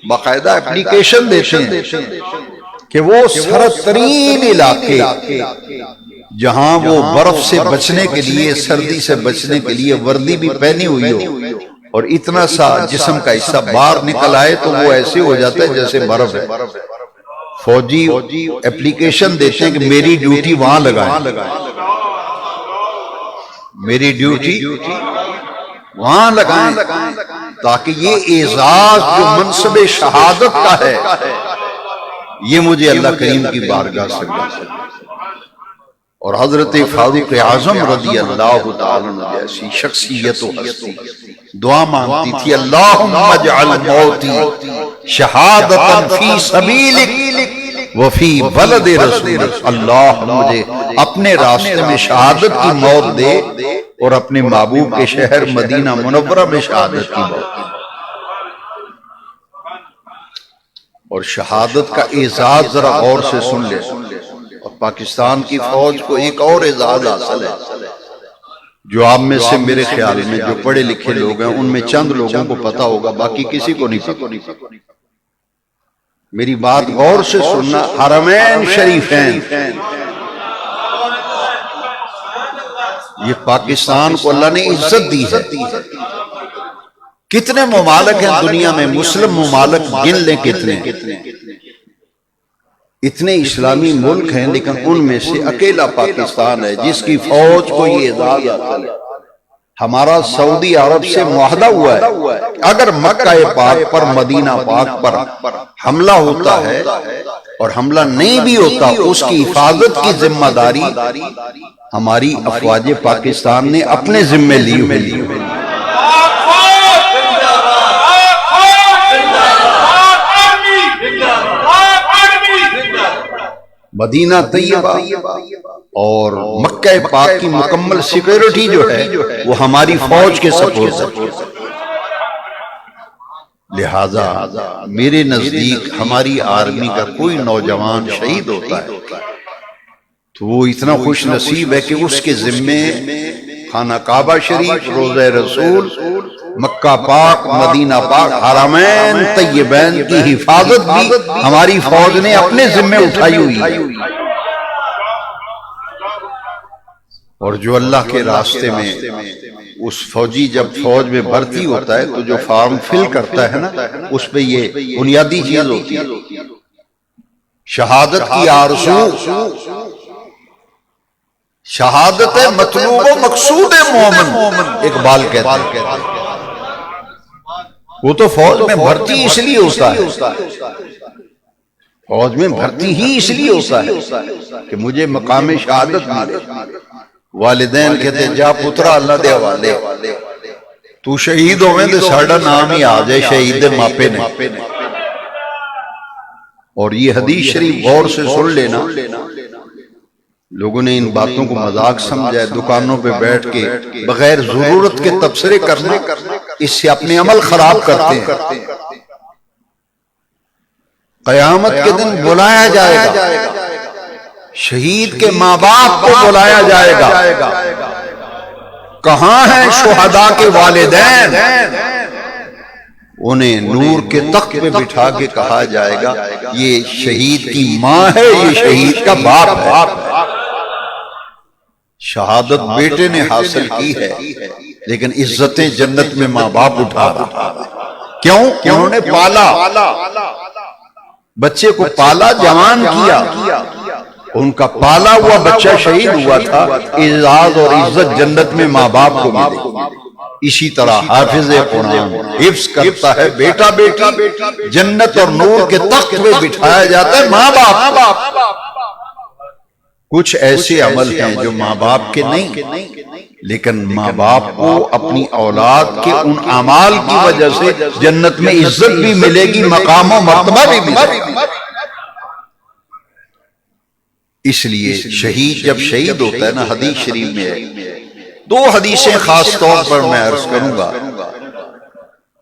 باقاعدہ اپلیکیشن دیتے ہیں کہ وہ سرد ترین علاقے جہاں وہ برف سے بچنے کے لیے، سردی سے بچنے کے لیے وردی بھی پہنی ہوئی ہو اور اتنا سا جسم کا حصہ باہر نکل آئے تو وہ ایسے ہو جاتا ہے جیسے برف ہے۔ فوجی اپلیکیشن دیتے ہیں کہ میری ڈیوٹی وہاں لگائیں، میری ڈیوٹی وہاں لگائیں، تاکہ یہ اعزاز جو منصب شہادت کا ہے یہ مجھے اللہ کریم کی بارگاہ سے ملے۔ اور حضرت فاروق اعظم رضی اللہ تعالیٰ عنہ جیسی شخصیت و ہستی دعا مانگتی تھی، اللہم اجعل موتی شہادتا فی سبیلک وفی بلد رسولک، اللہ مجھے اپنے راستے میں شہادت کی موت دے اور اپنے محبوب کے شہر مدینہ منورہ میں شہادت کی موت دے۔ اور شہادت کا اعزاز ذرا غور سے سن لے۔ اور پاکستان کی فوج کو ایک اور اعزاز حاصل ہے جو آپ میں سے میرے خیال میں جو پڑھے لکھے لوگ ہیں ان میں چند لوگوں کو پتا ہوگا، باقی کسی کو نہیں پتا۔ میری بات غور سے سننا، حرمین شریفین، یہ پاکستان کو اللہ نے عزت دی ہے۔ کتنے ممالک ہیں دنیا میں، مسلم ممالک گن لیں کتنے، اتنے اسلامی ملک ہیں، لیکن ان میں سے اکیلا پاکستان ہے جس کی فوج کو یہ اعزاز حاصل ہے۔ ہمارا سعودی عرب سے معاہدہ ہوا ہے، اگر مکہ پاک پر، مدینہ پاک پر حملہ ہوتا ہے اور حملہ نہیں بھی ہوتا، اس کی حفاظت کی ذمہ داری ہماری افواج پاکستان نے اپنے ذمہ لی ہوئی ہے۔ مدینہ طیبہ اور مکہ پاک کی مکمل سیکیورٹی جو ہے وہ ہماری فوج کے سپورٹ ہے۔ لہذا میرے نزدیک ہماری آرمی کا کوئی نوجوان شہید ہوتا ہے تو وہ اتنا خوش نصیب ہے کہ اس کے ذمے خانہ کعبہ شریف، روضہ رسول، مکہ پاک، مدینہ پاک، حرمین طیبین کی حفاظت بھی ہماری فوج نے اپنے ذمے اٹھائی ہوئی ہے۔ اور جو اللہ کے راستے میں اس فوجی جب فوج میں بھرتی ہوتا ہے تو جو فارم فل کرتا ہے نا، اس پہ یہ بنیادی چیز ہوتی ہے، شہادت کی آرزو، شہادت مطلوب و مقصود مومن، اقبال کہتا ہے۔ وہ تو فوج میں بھرتی اس لیے ہوتا ہے، فوج میں بھرتی ہی اس لیے ہوتا ہے کہ مجھے مقام شہادت ملے۔ والدین کہتے جا پترا اللہ دے حوالے، تو شہید ہوئے تو ساڑھا نام ہی آ جائے شہید ماپے نے۔ اور یہ حدیث شریف غور سے سن لینا، لوگوں نے ان باتوں کو مذاق سمجھا ہے، دکانوں پہ بیٹھ کے بغیر ضرورت کے تبصرے کرنا، اس سے اپنے عمل خراب کرتے ہیں۔ قیامت کے دن بلایا جائے گا، شہید کے ماں باپ کو بلایا جائے گا، کہاں ہیں شہداء کے والدین؟ انہیں نور کے تخت پہ بٹھا کے کہا جائے گا یہ شہید کی ماں ہے، یہ شہید کا باپ ہے۔ شہادت بیٹے نے حاصل کی ہے، لیکن عزت جنت میں ماں باپ اٹھا رہا۔ کیوں؟ انہوں نے پالا، بچے کو پالا، جوان کیا، ان کا پالا ہوا بچہ شہید ہوا تھا، اعزاز اور عزت جنت میں ماں باپ کو ملے۔ اسی طرح حافظ قرآن حفظ کرتا ہے بیٹا بیٹی، جنت اور نور کے تخت پہ بٹھایا جاتا ہے ماں باپ۔ کچھ ایسے عمل ہیں جو ماں باپ کے نہیں، لیکن ماں باپ کو اپنی اولاد کے ان اعمال کی وجہ سے جنت میں عزت بھی ملے گی، مقام و مرتبہ بھی ملے گی۔ اس لیے شہید جب شہید ہوتا ہے نا، حدیث شریف میں ہے، دو حدیثیں خاص طور پر میں عرض کروں گا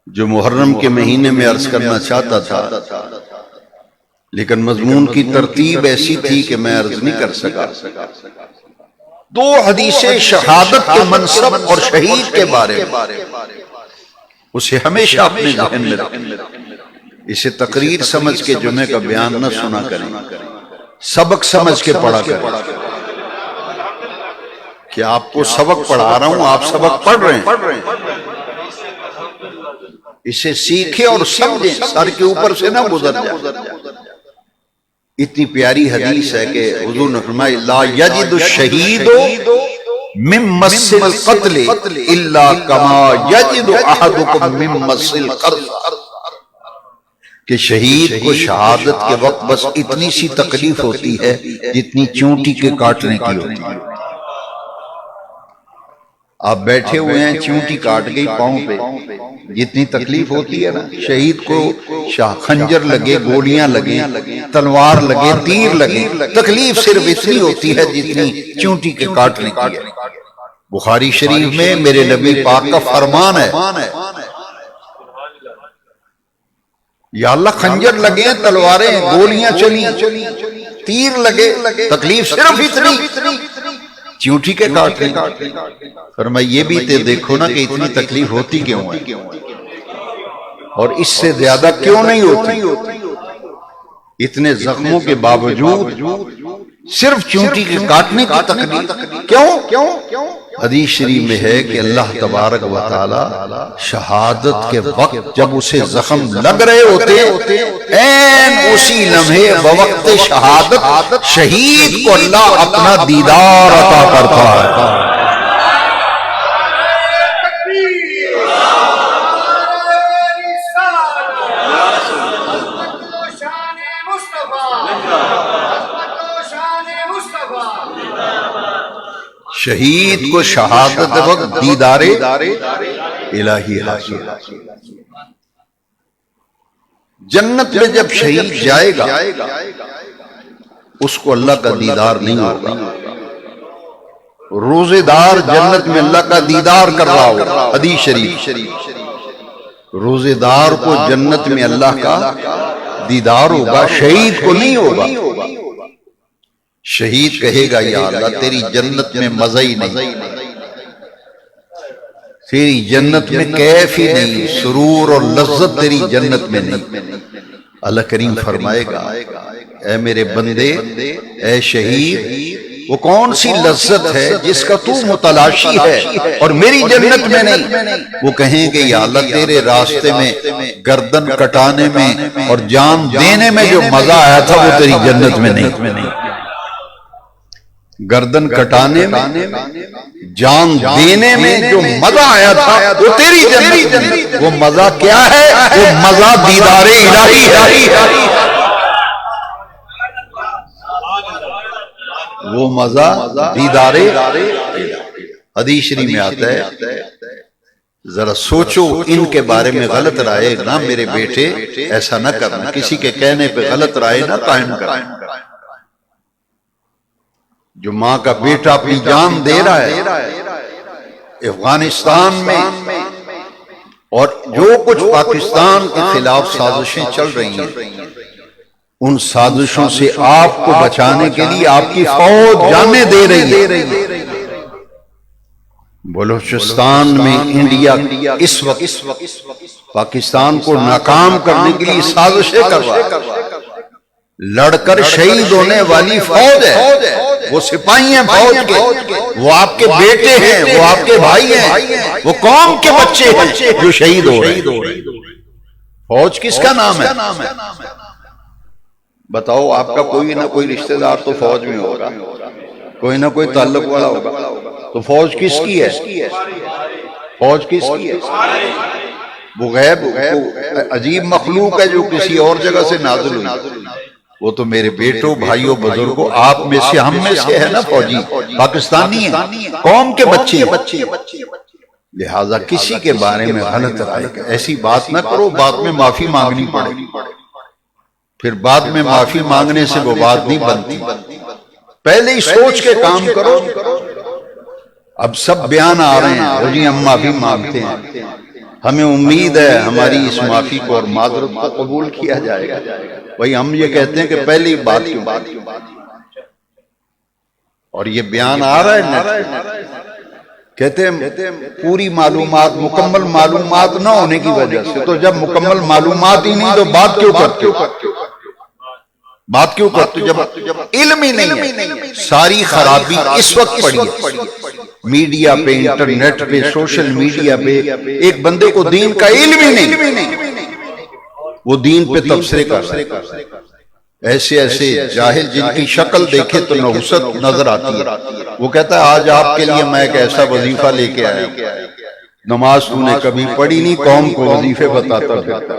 جو محرم کے مہینے میں عرض کرنا چاہتا تھا، لیکن مضمون کی ترتیب ایسی تھی کہ میں عرض نہیں کر سکا۔ دو حدیثیں شہادت کے منصب اور شہید کے بارے میں، اسے ہمیشہ اپنے ذہن میں رکھیں۔ اسے تقریر سمجھ کے جمعے کا بیان نہ سنا کریں، سبق سمجھ کے پڑھا کریں کہ آپ کو سبق پڑھا رہا ہوں، آپ سبق پڑھ رہے ہیں، اسے سیکھیں اور سمجھیں، سر کے اوپر سے نہ گزر جائے۔ اتنی پیاری حدیث ہے کہ حضور نے فرمایا لا یجد الشہید من مس القتل الا کما یجد احدکم من مس القرض، کہ شہید کو شہادت کے وقت بس اتنی سی تکلیف ہوتی ہے جتنی چونٹی کے کاٹنے کی ہوتی ہے۔ آپ بیٹھے ہوئے ہیں، چونٹی کاٹ گئی پاؤں پہ، جتنی تکلیف ہوتی ہے نا، شہید کو خنجر لگے، گولیاں لگیں، تلوار لگے، تیر لگے، تکلیف صرف اتنی ہوتی ہے جتنی چونٹی کے کاٹنے کی ہے۔ بخاری شریف میں میرے نبی پاک کا فرمان ہے، یا اللہ خنجر لگے، تلواریں، گولیاں چلیں، تیر لگے، تکلیف صرف اتنی چونٹی کے کاٹنے۔ فرمایا یہ بھی تے دیکھو نا کہ اتنی تکلیف ہوتی کیوں ہے، اور اس سے زیادہ کیوں نہیں ہوتی؟ اتنے زخموں کے باوجود صرف چونٹی کے کاٹنے کی تکلیف کیوں؟ حدیث شریف میں ہے کہ اللہ تبارک و تعالی شہادت کے وقت جب اسے زخم لگ رہے ہوتے، این اسی لمحے بوقت شہادت شہید کو اللہ اپنا دیدار عطا کرتا ہے۔ شہید کو شہادت وقت دیدار الہی حاصل۔ جنت میں جب شہید جائے گا اس کو اللہ کا دیدار نہیں ہوگا، روزے دار جنت میں اللہ کا دیدار کر رہا ہوگا۔ حدیث شریف، روزے دار کو جنت میں اللہ کا دیدار ہوگا، شہید کو نہیں ہوگا۔ شہید کہے گا یا اللہ تیری جنت میں مزہ ہی نہیں، تیری جنت میں کیف ہی نہیں، سرور اور لذت تیری جنت میں نہیں۔ اللہ کریم فرمائے گا اے میرے بندے، اے شہید، وہ کون سی لذت ہے جس کا تو متلاشی ہے اور میری جنت میں نہیں؟ وہ کہیں گے یا اللہ تیرے راستے میں گردن کٹانے میں اور جان دینے میں جو مزہ آیا تھا وہ تیری جنت میں نہیں۔ گردن کٹانے میں، جان دینے میں جو مزہ آیا تھا وہ تیری جنت میں۔ وہ مزہ کیا ہے؟ وہ مزہ دیدار الہی ہے۔ وہ مزہ دیدار۔ حدیث شریف میں آتا ہے ذرا سوچو ان کے بارے میں غلط رائے نہ میرے بیٹے ایسا نہ کرنا، کسی کے کہنے پہ غلط رائے نہ قائم کرنا۔ جو ماں کا بیٹا اپنی جان دے رہا ہے افغانستان میں، اور جو کچھ پاکستان کے خلاف سازشیں چل رہی ہیں، ان سازشوں سے آپ کو بچانے کے لیے آپ کی فوج جانیں دے رہی ہے۔ بلوچستان میں انڈیا اس وقت پاکستان کو ناکام کرنے کے لیے سازشیں کر رہا ہے، لڑ کر شہید ہونے والی فوج ہے، وہ سپاہی ہیں فوج کے، وہ آپ کے بیٹے ہیں، وہ آپ کے بھائی ہیں، وہ قوم کے بچے ہیں جو شہید ہو رہے ہیں۔ فوج کس کا نام ہے؟ بتاؤ، آپ کا کوئی نہ کوئی رشتہ دار تو فوج میں ہوگا، کوئی نہ کوئی تعلق والا ہوگا، تو فوج کس کی ہے؟ فوج کس کی ہے؟ وہ غیب عجیب مخلوق ہے جو کسی اور جگہ سے نازل ہوئی، وہ تو میرے بیٹوں، بھائیوں، بزرگوں، آپ میں سے، ہم میں سے ہے نا فوجی، پاکستانی ہیں، قوم کے بچے ہیں۔ لہٰذا کسی کے بارے میں غلط رائے ایسی بات نہ کرو، بعد میں معافی مانگنی پڑے، پھر بعد میں معافی مانگنے سے وہ بات نہیں بنتی، پہلے ہی سوچ کے کام کرو۔ اب سب بیان آ رہے ہیں، وہ جی ہم معافی مانگتے ہیں، ہمیں امید ہے ہماری اس معافی کو اور معذرت کو قبول کیا جائے گا۔ بھئی ہم یہ کہتے ہیں کہ پہلی بات کیوں، اور یہ بیان آ رہا ہے کہتے ہیں پوری معلومات، مکمل معلومات نہ ہونے کی وجہ سے، تو جب مکمل معلومات ہی نہیں تو بات کیوں کرتے ہو؟ بات کیوں کرتے ہو جب علم ہی نہیں ہے؟ ساری خرابی اس وقت پڑی ہے میڈیا پہ، انٹرنیٹ پہ، سوشل میڈیا پہ، ایک بندے کو دین کا علم ہی نہیں، وہ دین پہ تبصرے کر رہے ہیں، ایسے ایسے جاہل جن کی شکل دیکھے تو نحوست نظر آتی ہے۔ وہ کہتا ہے آج آپ کے لیے میں ایک ایسا وظیفہ لے کے آیا ہوں، نماز تو نے کبھی پڑھی نہیں، قوم کو وظیفے بتاتا پھرتا،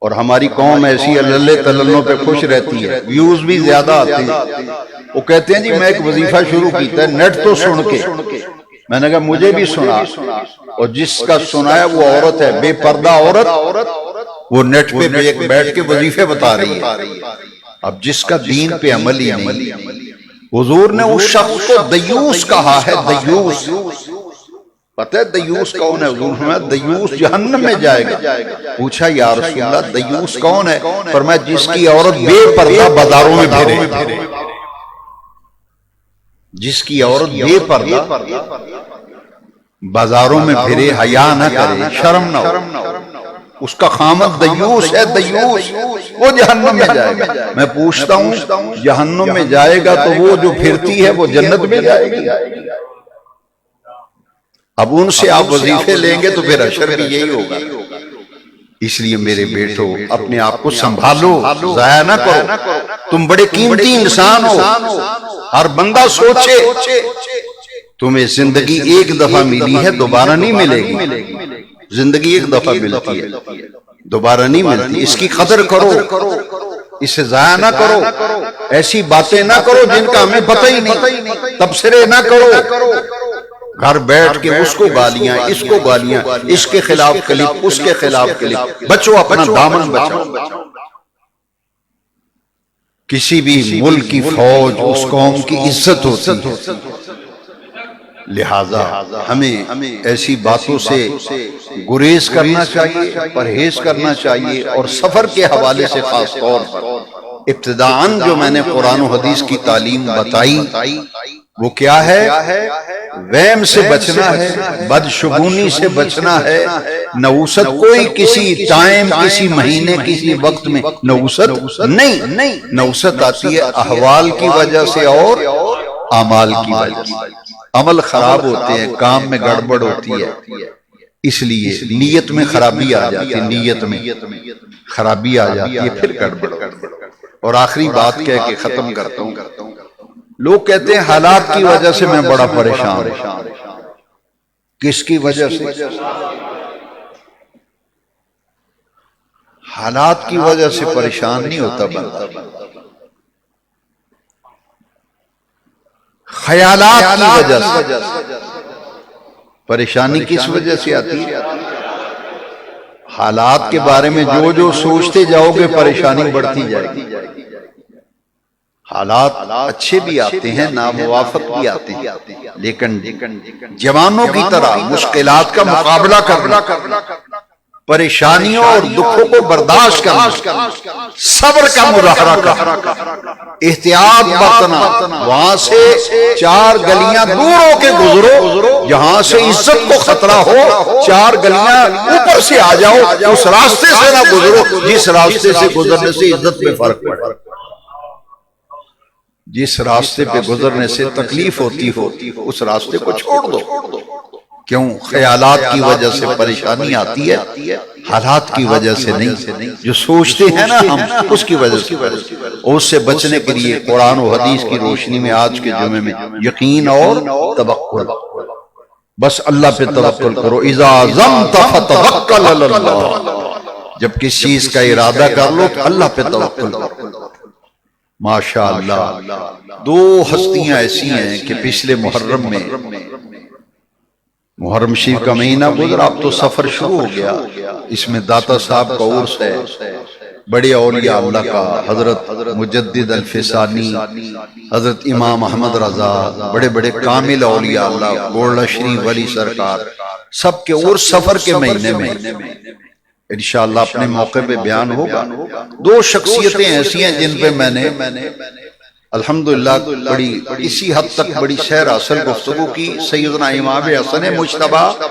اور ہماری قوم ایسی اللہ تلنوں پہ خوش رہتی ہے، ویوز بھی زیادہ آتے ہیں۔ وہ کہتے ہیں جی میں ایک وظیفہ شروع کیتا ہے نیٹ تو سن کے، میں نے کہا مجھے بھی سنا، اور جس کا سنایا وہ عورت ہے، بے پردہ عورت، وہ نیٹ پہ بیٹھ کے وظیفے بتا رہی ہے۔ اب جس کا دین پہ عمل ہی نہیں، حضور نے اس شخص کو دیوس کہا ہے، دیوس۔ پتہ ہے دیوس کون ہے؟ حضور فرمایا دیوس جہنم میں جائے گا۔ پوچھا یا رسول اللہ دیوس کون ہے؟ فرمایا جس کی عورت بے پردہ بازاروں میں پھرے، جس کی عورت بے پردہ بازاروں میں پھرے، حیا نہ کرے، شرم نہ ہو، اس کا خامد دیوس ہے، دیوس، وہ جہنم میں جائے گا۔ میں پوچھتا ہوں جہنم میں جائے گا تو وہ جو پھرتی ہے وہ جنت میں جائے گی؟ اب ان سے آپ وظیفے لیں گے تو پھر اشر بھی یہی ہوگا۔ اس لیے میرے بیٹو اپنے آپ کو سنبھالو، ضائع نہ کرو، تم بڑے قیمتی انسان ہو۔ ہر بندہ سوچے تمہیں زندگی ایک دفعہ ملی ہے، دوبارہ نہیں ملے گی، زندگی ایک دفعہ ملتی ہے، دوبارہ نہیں ملتی، اس کی قدر کرو، اسے ضائع نہ کرو، ایسی باتیں نہ کرو جن کا ہمیں پتہ ہی نہیں، تبصرے نہ کرو، گھر بیٹھ کے اس کو گالیاں، اس کو گالیاں، اس کے خلاف کلپ، اس کے خلاف کلپ، بچو اپنا دامن بچاؤ۔ کسی بھی ملک کی فوج اس قوم کی عزت ہوتی ہے، لہذا ہمیں ایسی باتوں سے گریز کرنا چاہیے، پرہیز کرنا چاہیے، اور سفر کے حوالے سے خاص طور پر ابتداءً جو میں نے قرآن و حدیث کی تعلیم بتائی وہ کیا ہے؟ وہم سے بچنا ہے، بدشگونی سے بچنا ہے، نحوست کوئی کسی ٹائم، کسی مہینے، کسی وقت میں نحوست نہیں، نحوست آتی ہے احوال کی وجہ سے اور اعمال کی وجہ سے۔ عمل خراب ہوتے ہیں، کام میں گڑبڑ ہوتی ہے، اس لیے نیت میں خرابی آ جاتی ہے، نیت میں خرابی آ جاتی ہے، پھر گڑبڑ ہوتی ہے۔ اور آخری بات کہہ کے ختم کرتا ہوں، لوگ کہتے ہیں حالات کی وجہ سے میں بڑا پریشان ہوں۔ کس کی وجہ سے؟ حالات کی وجہ سے پریشان نہیں ہوتا بندہ، خیالات کی وجہ سے۔ پریشانی کس وجہ سے آتی ہے؟ حالات کے بارے میں جو جو سوچتے جاؤ گے پریشانی بڑھتی جائے گی۔ حالات اچھے بھی آتے ہیں، ناموافق بھی آتے ہیں، لیکن جوانوں کی طرح مشکلات کا مقابلہ کرنا، پریشانیوں اور دکھوں کو برداشت کرنا، صبر کا مظاہرہ کرنا، احتیاط برتنا، وہاں سے 4 گلیاں دور ہو کے گزرو جہاں سے عزت کو خطرہ ہو، 4 گلیاں اوپر سے آ جاؤ، اس راستے سے نہ گزرو جس راستے سے گزرنے سے عزت میں فرق پڑے، جس راستے پہ گزرنے سے تکلیف ہوتی ہو اس راستے کو چھوڑ دو۔ کیوں؟ خیالات کی وجہ سے پریشانی آتی ہے، حالات کی وجہ سے نہیں، جو سوچتے ہیں نا ہم اس کی وجہ سے، اور اس سے بچنے کے لیے قرآن و حدیث کی روشنی میں آج کے جمعے میں یقین اور توکل، بس اللہ پہ توکل کرو۔ اذا عزمت فتوکل علی اللہ، جب کسی چیز کا ارادہ کر لو تو اللہ پہ توکل کرو۔ ماشاءاللہ 2 ہستیاں ایسی ہیں کہ پچھلے محرم میں، محرم شریف کا مہینہ گزرا، اب تو سفر شروع ہو گیا، اس میں داتا صاحب کا عرس ہے، بڑے اولیاء اللہ کا، حضرت مجدد الفسانی، حضرت امام احمد رضا، بڑے بڑے کامل اولیاء اللہ، گولڑا شریف ولی سرکار، سب کے عرس سفر کے مہینے میں انشاءاللہ اپنے موقع پہ بیان ہوگا۔ 2 شخصیتیں ایسی ہیں جن پہ میں نے الحمدللہ بڑی اسی حد تک بڑی سیر اصل گفتگو کی، سیدنا امام حسن مجتبی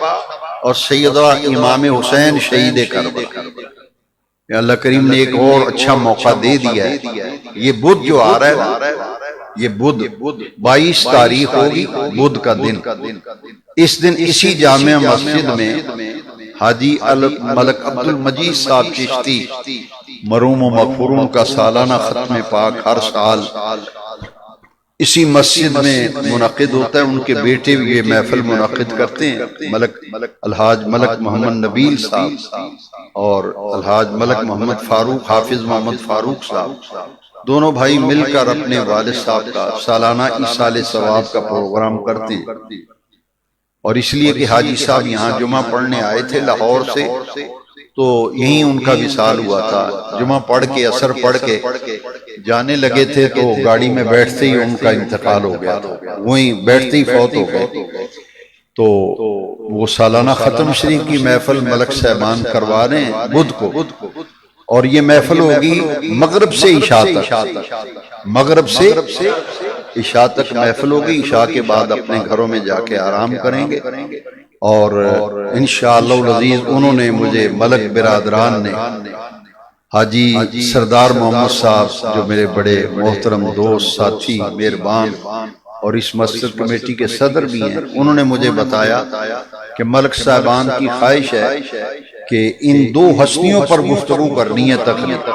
اور سیدنا امام حسین شہید کربلا۔ اللہ کریم نے ایک اور اچھا موقع دے دیا ہے، یہ بدھ جو آ رہا ہے، یہ بدھ 22 تاریخ ہوگی، بدھ کا دن، اس دن اسی جامع مسجد میں حاجی ملک عبد المجید صاحب چشتی مرحوم و مغفورون کا سالانہ ختم پاک ہر سال اسی مسجد میں منعقد ہوتا ہے۔ ان کے بیٹے بھی یہ محفل منعقد کرتے ہیں، الحاج ملک محمد نبیل صاحب اور الحاج ملک محمد فاروق، حافظ محمد فاروق صاحب، دونوں بھائی مل کر اپنے والد صاحب کا سالانہ ایصال ثواب کا پروگرام کرتے ہیں۔ اور اس لیے کہ حاجی صاحب یہاں جمعہ پڑھنے آئے تھے لاہور سے، تو یہیں ان کا وصال ہوا تھا، جمعہ پڑھ کے اثر پڑھ کے جانے لگے تھے تو گاڑی میں بیٹھتے ہی ان کا انتقال ہو گیا تھا، وہیں بیٹھتے ہی فوت ہو گئے۔ تو وہ سالانہ ختم شریف کی محفل ملک صاحبان کروا رہے ہیں بدھ کو، اور یہ محفل ہوگی مغرب سے عشاء تک، مغرب سے عشاء تک محفل ہوگی۔ عشاء کے بعد اپنے گھروں میں جا کے آرام کریں گے، اور انشاءاللہ العزیز انہوں نے مجھے ملک برادران نے، حاجی سردار محمد صاحب جو میرے بڑے محترم دوست ساتھی مہربان اور اس مسجد کمیٹی کے صدر بھی ہیں، انہوں نے مجھے بتایا کہ ملک صاحبان کی خواہش ہے کہ ان 2 ہستیوں پر گفتگو کرنی ہے تقریب،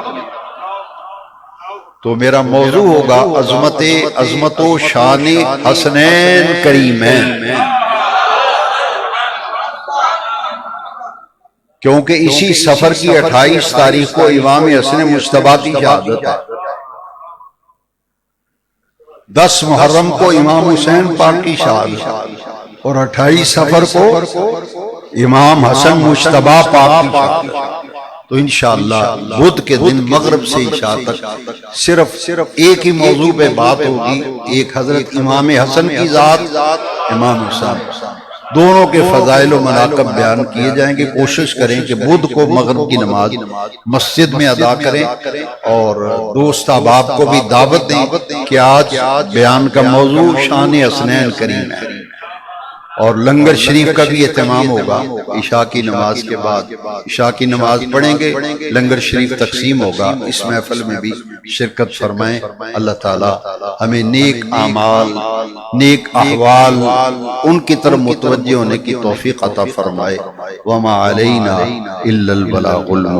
تو میرا موضوع ہوگا عظمت و شان حسنین کریمین، کیونکہ اسی سفر کی 28 تاریخ کو امام حسن مجتبی کی شہادت ہے، 10 محرم کو امام حسین پاک کی شہادت، اور 28 سفر کو امام حسن مجتبی پاک کی شہادت۔ تو انشاءاللہ بدھ کے دن مغرب سے عشاء تک صرف ایک ہی موضوع پہ بات ہوگی، ایک حضرت امام حسن کی ذات، امام حسین، دونوں کے فضائل و مناقب بیان کیے جائیں گے۔ کوشش کریں کہ بدھ کو مغرب کی نماز مسجد میں ادا کریں، اور دوست احباب کو بھی دعوت دیں کہ آج بیان کا موضوع شان حسنین کریم ہے، اور لنگر شریف کا بھی اہتمام ہوگا۔ عشاء کی نماز کے بعد عشاء کی نماز پڑھیں گے، لنگر شریف تقسیم ہوگا، اس محفل میں بھی شرکت فرمائیں۔ اللہ تعالی ہمیں نیک اعمال، نیک احوال ان کی طرف متوجہ ہونے کی توفیق عطا فرمائے۔ وما علینا الا البلاغ المبین۔